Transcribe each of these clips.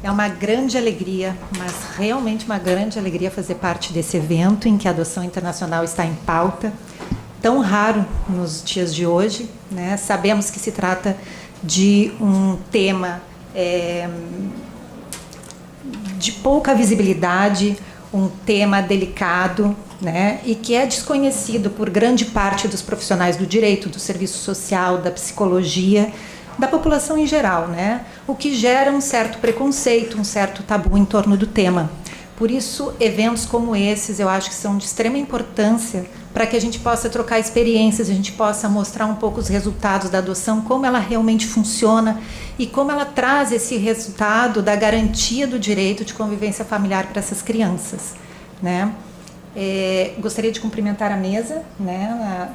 É uma grande alegria, mas realmente uma grande alegria fazer parte desse evento em que a adoção internacional está em pauta, tão raro nos dias de hoje, né? Sabemos que se trata de um tema de pouca visibilidade, um tema delicado, né? E que é desconhecido por grande parte dos profissionais do direito, do serviço social, da psicologia, da população em geral, né? O que gera um certo preconceito, um certo tabu em torno do tema. Por isso, eventos como esses, eu acho que são de extrema importância para que a gente possa trocar experiências, a gente possa mostrar um pouco os resultados da adoção, como ela realmente funciona e como ela traz esse resultado da garantia do direito de convivência familiar para essas crianças, né? Gostaria de cumprimentar a mesa, né? A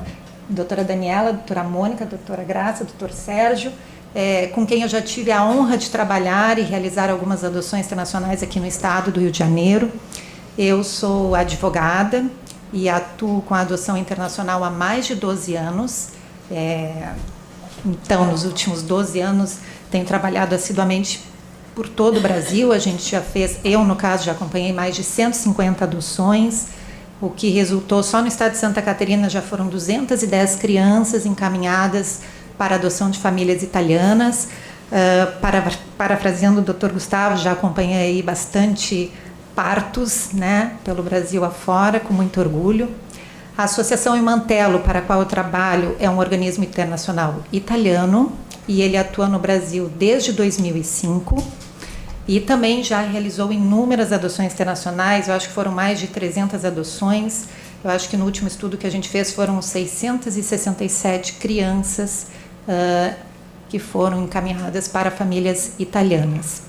doutora Daniela, a doutora Mônica, a doutora Graça, o doutor Sérgio, com quem eu já tive a honra de trabalhar e realizar algumas adoções internacionais aqui no estado do Rio de Janeiro. Eu sou advogada e atuo com a adoção internacional há mais de 12 anos. Então, nos últimos 12 anos, tenho trabalhado assiduamente por todo o Brasil. A gente já fez, eu no caso, já acompanhei mais de 150 adoções, o que resultou, só no estado de Santa Catarina já foram 210 crianças encaminhadas para adoção de famílias italianas. Parafraseando o Dr. Gustavo, já acompanhei bastante partos, né, pelo Brasil afora, com muito orgulho. A Associação Imantelo, para a qual eu trabalho, é um organismo internacional italiano e ele atua no Brasil desde 2005 e também já realizou inúmeras adoções internacionais. Eu acho que foram mais de 300 adoções. Eu acho que no último estudo que a gente fez foram 667 crianças que foram encaminhadas para famílias italianas.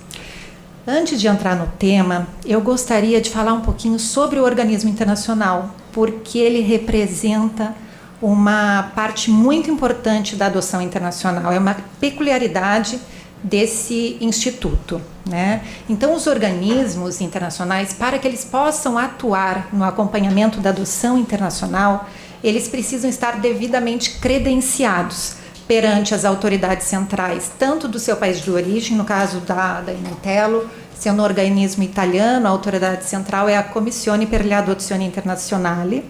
Antes de entrar no tema, eu gostaria de falar um pouquinho sobre o organismo internacional, porque ele representa uma parte muito importante da adoção internacional, é uma peculiaridade desse instituto, né? Então, os organismos internacionais, para que eles possam atuar no acompanhamento da adoção internacional, eles precisam estar devidamente credenciados perante as autoridades centrais, tanto do seu país de origem, no caso da Imantelo, sendo um organismo italiano, a autoridade central é a Commissione per le Adozioni Internazionali,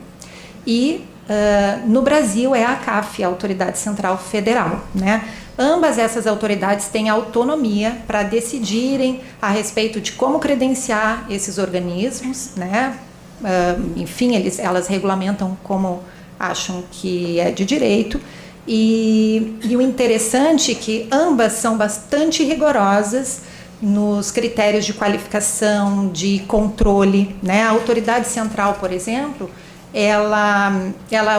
e no Brasil é a ACAF, a Autoridade Central Federal, né? Ambas essas autoridades têm autonomia para decidirem a respeito de como credenciar esses organismos, né? Enfim, elas regulamentam como acham que é de direito. E o interessante é que ambas são bastante rigorosas nos critérios de qualificação, de controle, né? A autoridade central, por exemplo, ela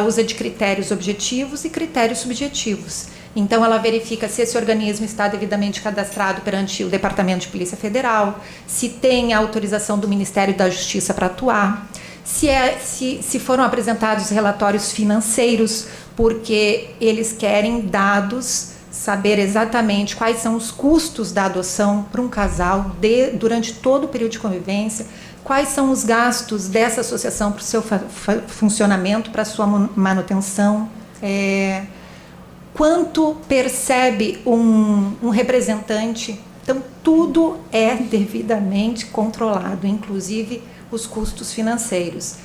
usa de critérios objetivos e critérios subjetivos. Então, ela verifica se esse organismo está devidamente cadastrado perante o Departamento de Polícia Federal, se tem a autorização do Ministério da Justiça para atuar, se foram apresentados relatórios financeiros, porque eles querem dados, saber exatamente quais são os custos da adoção para um casal durante todo o período de convivência, quais são os gastos dessa associação para o seu funcionamento, para a sua manutenção, quanto percebe um representante. Então, tudo é devidamente controlado, inclusive os custos financeiros.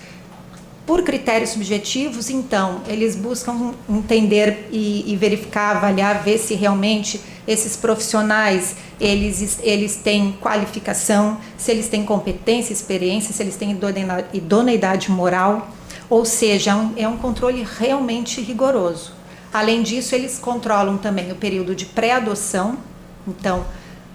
Por critérios subjetivos, então, eles buscam entender e verificar, avaliar, ver se realmente esses profissionais, eles têm qualificação, se eles têm competência, experiência, se eles têm idoneidade moral, ou seja, é um controle realmente rigoroso. Além disso, eles controlam também o período de pré-adoção, então,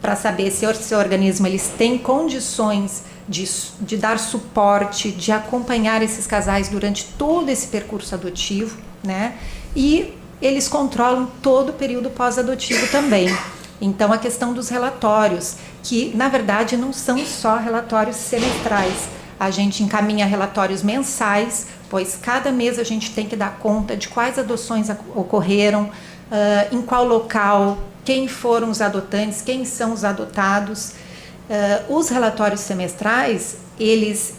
para saber se o seu organismo eles têm condições de dar suporte, de acompanhar esses casais durante todo esse percurso adotivo, né? E eles controlam todo o período pós-adotivo também. Então, a questão dos relatórios, que na verdade não são só relatórios semestrais, a gente encaminha relatórios mensais pois cada mês a gente tem que dar conta de quais adoções ocorreram, em qual local, quem foram os adotantes, quem são os adotados. Os relatórios semestrais, eles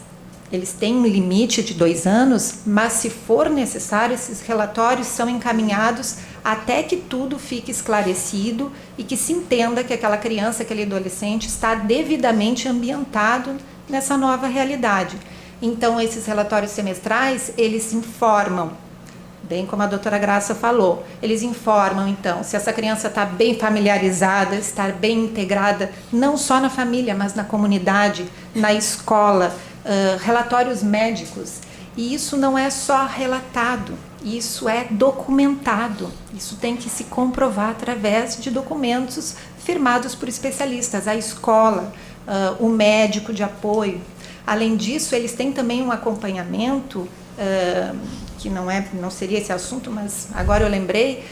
têm um limite de 2 anos, mas se for necessário, esses relatórios são encaminhados até que tudo fique esclarecido e que se entenda que aquela criança, aquele adolescente está devidamente ambientado nessa nova realidade. Então, esses relatórios semestrais, eles informam, bem como a doutora Graça falou, eles informam, então, se essa criança está bem familiarizada, está bem integrada, não só na família, mas na comunidade, na escola, relatórios médicos. E isso não é só relatado, isso é documentado. Isso tem que se comprovar através de documentos firmados por especialistas, a escola, o médico de apoio. Além disso, eles têm também um acompanhamento, que não seria esse assunto, mas agora eu lembrei,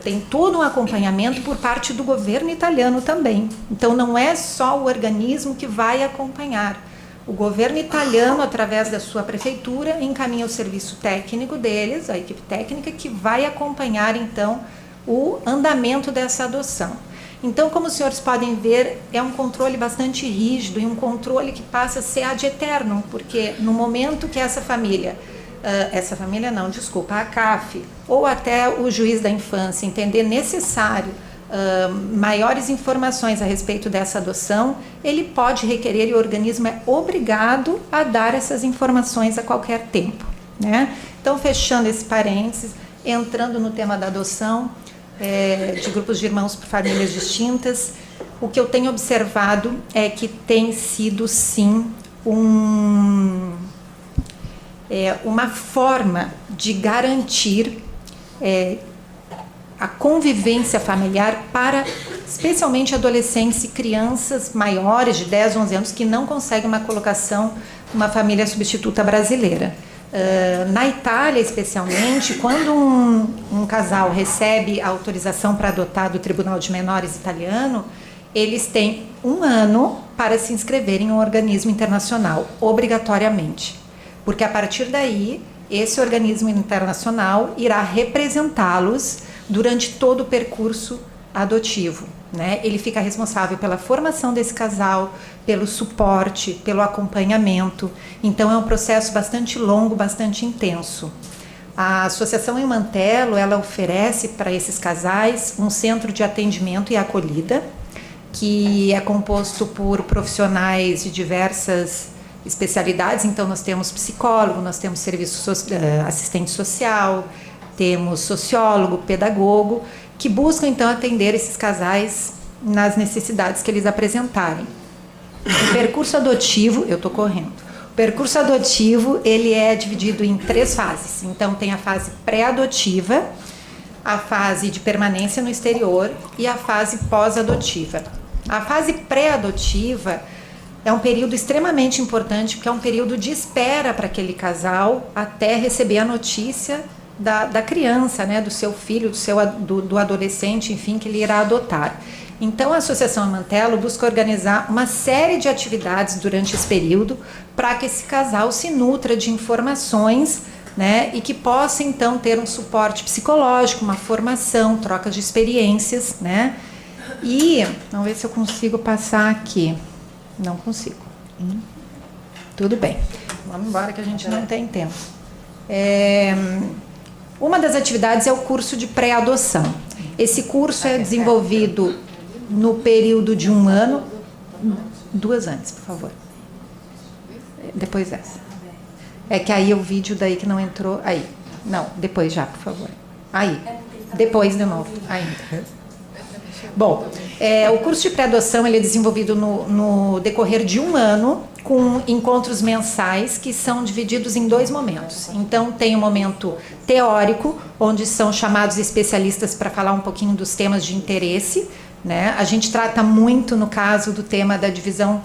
tem todo um acompanhamento por parte do governo italiano também. Então, não é só o organismo que vai acompanhar. O governo italiano, através da sua prefeitura, encaminha o serviço técnico deles, a equipe técnica, que vai acompanhar, então, o andamento dessa adoção. Então, como os senhores podem ver, é um controle bastante rígido e um controle que passa a ser ad eternum, porque no momento que a CAF, ou até o juiz da infância entender necessário maiores informações a respeito dessa adoção, ele pode requerer e o organismo é obrigado a dar essas informações a qualquer tempo, né? Então, fechando esse parênteses, entrando no tema da adoção, de grupos de irmãos por famílias distintas, o que eu tenho observado é que tem sido, sim, uma forma de garantir a convivência familiar para, especialmente, adolescentes e crianças maiores de 10, 11 anos que não conseguem uma colocação numa família substituta brasileira. Na Itália, especialmente, quando um casal recebe a autorização para adotar do Tribunal de Menores italiano, eles têm 1 ano para se inscreverem em um organismo internacional, obrigatoriamente. Porque a partir daí, esse organismo internacional irá representá-los durante todo o percurso adotivo, né? Ele fica responsável pela formação desse casal, pelo suporte, pelo acompanhamento. Então, é um processo bastante longo, bastante intenso. A Associação Eumantelo, ela oferece para esses casais um centro de atendimento e acolhida, que é composto por profissionais de diversas especialidades. Então, nós temos psicólogo, nós temos assistente social, temos sociólogo, pedagogo, que buscam, então, atender esses casais nas necessidades que eles apresentarem. O percurso adotivo, eu estou correndo, o percurso adotivo, ele é dividido em 3 fases. Então, tem a fase pré-adotiva, a fase de permanência no exterior e a fase pós-adotiva. A fase pré-adotiva é um período extremamente importante, porque é um período de espera para aquele casal até receber a notícia da criança, né, do seu filho, do adolescente, enfim, que ele irá adotar. Então, a Associação Eumantelo busca organizar uma série de atividades durante esse período para que esse casal se nutra de informações, né, e que possa, então, ter um suporte psicológico, uma formação, trocas de experiências, né? E, vamos ver se eu consigo passar aqui. Não consigo. Tudo bem. Vamos embora que a gente não tem tempo. Uma das atividades é o curso de pré-adoção. Esse curso é desenvolvido no período de 1 ano. 2 antes, por favor. Depois dessa. É que aí o vídeo daí que não entrou. Aí. Não, depois já, por favor. Aí. Depois de novo. Ainda. Bom, o curso de pré-adoção ele é desenvolvido no decorrer de 1 ano, com encontros mensais que são divididos em 2 momentos. Então, tem o momento teórico, onde são chamados especialistas para falar um pouquinho dos temas de interesse, né? A gente trata muito, no caso do tema da divisão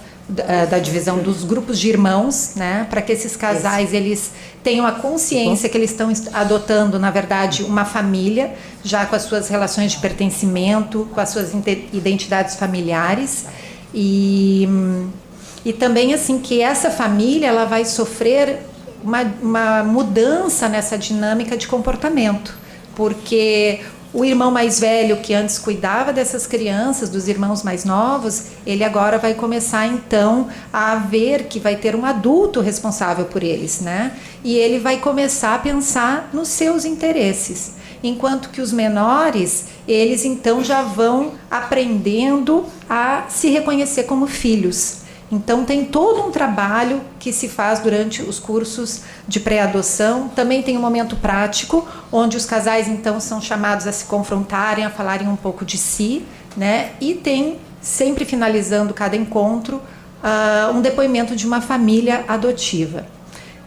dos grupos de irmãos, né? Para que esses casais eles tenham a consciência que eles estão adotando, na verdade, uma família, já com as suas relações de pertencimento, com as suas identidades familiares e também assim que essa família ela vai sofrer uma mudança nessa dinâmica de comportamento, porque o irmão mais velho, que antes cuidava dessas crianças, dos irmãos mais novos, ele agora vai começar então a ver que vai ter um adulto responsável por eles, né? E ele vai começar a pensar nos seus interesses. Enquanto que os menores, eles então já vão aprendendo a se reconhecer como filhos. Então tem todo um trabalho que se faz durante os cursos de pré-adoção. Também tem um momento prático, onde os casais então são chamados a se confrontarem, a falarem um pouco de si, né? E tem, sempre finalizando cada encontro, um depoimento de uma família adotiva.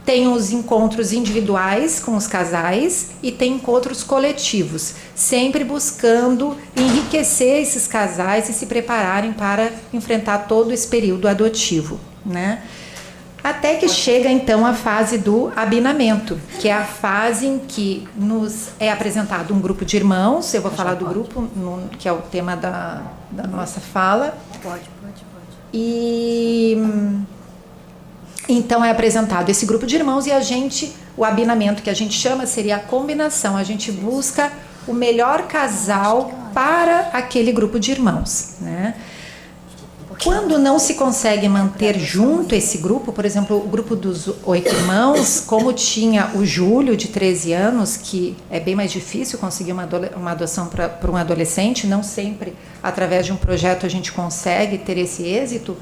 Tem os encontros individuais com os casais e tem encontros coletivos, sempre buscando enriquecer esses casais e se prepararem para enfrentar todo esse período adotivo, né? Até que chega então a fase do abinamento, que é a fase em que nos é apresentado um grupo de irmãos. Eu vou falar do grupo, que é o tema da nossa fala. Pode. E então é apresentado esse grupo de irmãos e o abinamento que a gente chama seria a combinação. A gente busca o melhor casal para aquele grupo de irmãos, né? Quando não se consegue manter junto esse grupo, por exemplo, o grupo dos 8 irmãos, como tinha o Júlio, de 13 anos, que é bem mais difícil conseguir uma adoção para um adolescente, não sempre através de um projeto a gente consegue ter esse êxito,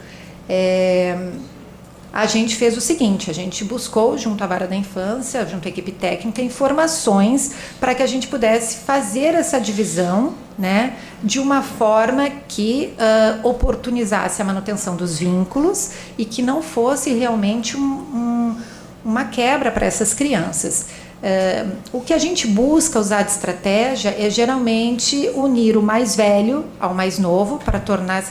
a gente fez o seguinte: a gente buscou, junto à Vara da Infância, junto à equipe técnica, informações para que a gente pudesse fazer essa divisão, né, de uma forma que oportunizasse a manutenção dos vínculos e que não fosse realmente uma quebra para essas crianças. O que a gente busca usar de estratégia é geralmente unir o mais velho ao mais novo para tornar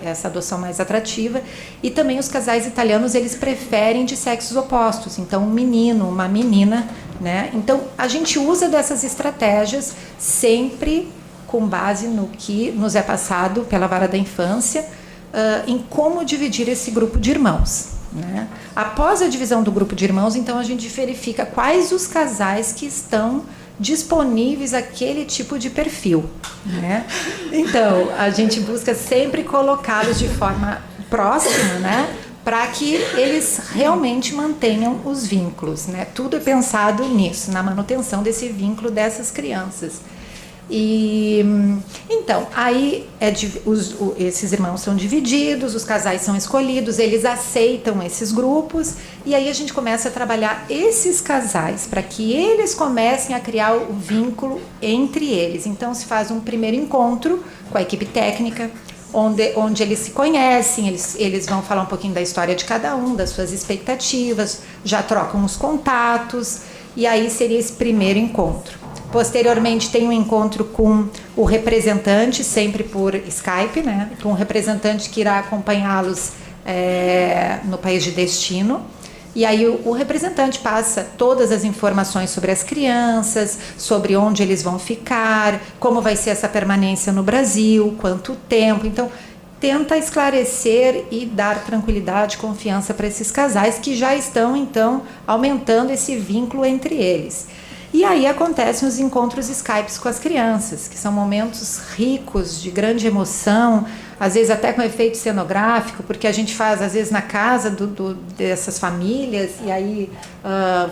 essa adoção mais atrativa, e também os casais italianos, eles preferem de sexos opostos, então um menino, uma menina, né? Então a gente usa dessas estratégias sempre com base no que nos é passado pela Vara da Infância, em como dividir esse grupo de irmãos, né? Após a divisão do grupo de irmãos, então a gente verifica quais os casais que estão disponíveis àquele tipo de perfil, né? Então a gente busca sempre colocá-los de forma próxima, né, para que eles realmente mantenham os vínculos, né? Tudo é pensado nisso, na manutenção desse vínculo dessas crianças. E então aí esses irmãos são divididos, os casais são escolhidos, eles aceitam esses grupos, e aí a gente começa a trabalhar esses casais para que eles comecem a criar o vínculo entre eles. Então se faz um primeiro encontro com a equipe técnica, onde eles se conhecem, eles vão falar um pouquinho da história de cada um, das suas expectativas, já trocam os contatos, e aí seria esse primeiro encontro. Posteriormente tem um encontro com o representante, sempre por Skype, né? Com o representante que irá acompanhá-los no país de destino. E aí o representante passa todas as informações sobre as crianças, sobre onde eles vão ficar, como vai ser essa permanência no Brasil, quanto tempo. Então tenta esclarecer e dar tranquilidade, confiança para esses casais que já estão então aumentando esse vínculo entre eles. E aí acontecem os encontros Skypes com as crianças, que são momentos ricos, de grande emoção, às vezes até com efeito cenográfico, porque a gente faz às vezes na casa dessas famílias, e aí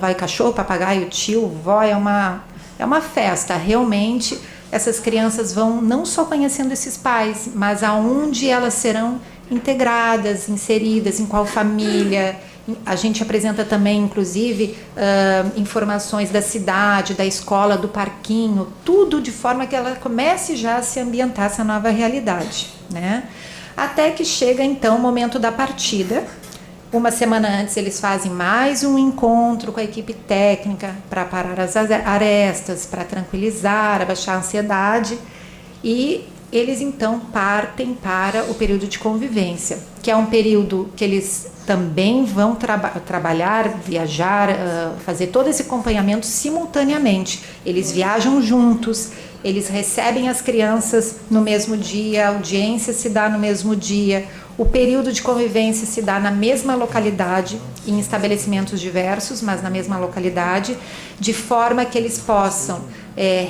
vai cachorro, papagaio, tio, vó, é uma festa. Realmente essas crianças vão não só conhecendo esses pais, mas aonde elas serão integradas, inseridas, em qual família. A gente apresenta também, inclusive, informações da cidade, da escola, do parquinho, tudo de forma que ela comece já a se ambientar essa nova realidade, né? Até que chega, então, o momento da partida. Uma semana antes, eles fazem mais um encontro com a equipe técnica para parar as arestas, para tranquilizar, abaixar a ansiedade, e eles então partem para o período de convivência, que é um período que eles também vão trabalhar, viajar, fazer todo esse acompanhamento simultaneamente. Eles viajam juntos, eles recebem as crianças no mesmo dia, a audiência se dá no mesmo dia, O período de convivência se dá na mesma localidade, em estabelecimentos diversos, mas na mesma localidade, de forma que eles possam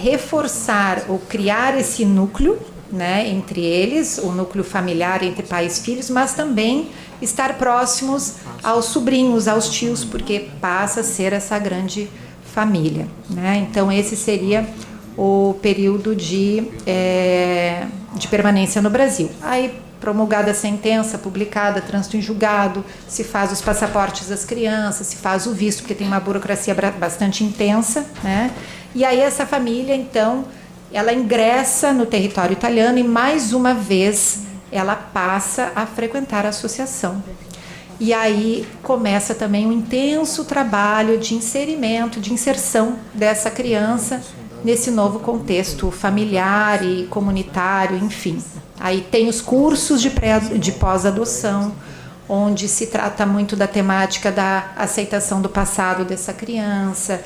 reforçar ou criar esse núcleo, né, entre eles, o núcleo familiar entre pais e filhos, mas também estar próximos aos sobrinhos, aos tios, porque passa a ser essa grande família, né? Então esse seria o período de permanência no Brasil. Aí, promulgada a sentença, publicada, trânsito em julgado, se faz os passaportes das crianças, se faz o visto, porque tem uma burocracia bastante intensa, né? E aí essa família, então, ela ingressa no território italiano e mais uma vez ela passa a frequentar a associação. E aí começa também um intenso trabalho de inserimento, de inserção dessa criança nesse novo contexto familiar e comunitário, enfim. Aí tem os cursos de pós-adoção, onde se trata muito da temática da aceitação do passado dessa criança,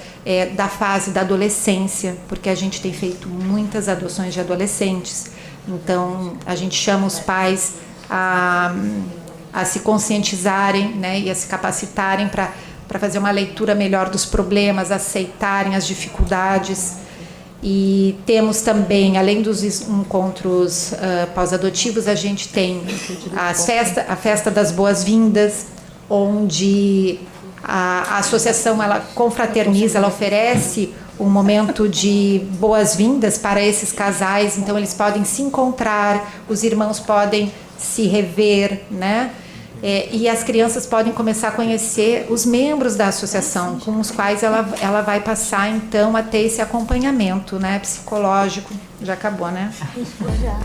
da fase da adolescência, porque a gente tem feito muitas adoções de adolescentes. Então, a gente chama os pais a se conscientizarem, né, e a se capacitarem para fazer uma leitura melhor dos problemas, aceitarem as dificuldades. E temos também, além dos encontros pós-adotivos, a gente tem a festa das boas-vindas, onde a associação ela confraterniza, ela oferece um momento de boas-vindas para esses casais, então eles podem se encontrar, os irmãos podem se rever, né? E as crianças podem começar a conhecer os membros da associação, com os quais ela vai passar, então, a ter esse acompanhamento, né, psicológico. Já acabou, né? Já.